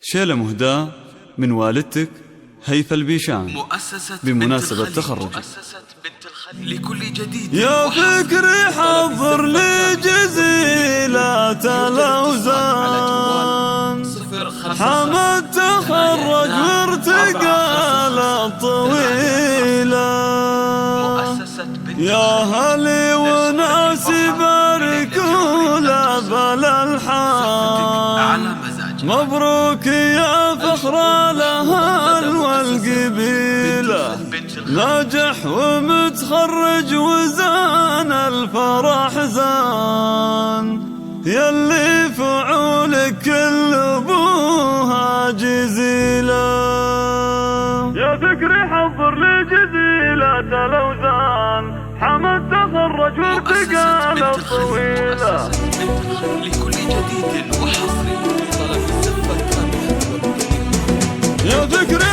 شيلة مهداة من والدتك هيفا البيشان بمناسبة تخرجك. لكل جديد يا فكري حضر لي جزيلات الأوزان، حمد تخرج وارتقى الطويلة. يا هلي وناسي باركوا له بالألحان، مبروك يا فخر الأهل والقبيلة، ناجح ومتخرج وزان الفرح زان، يلي فعولك كل ابوها جزيلة. يا فكري حضر لي جزيلة الأوزان، حمد تخرج وارتقى الطويلة. لكل جديد وحصري طلب الزفة. يا فكري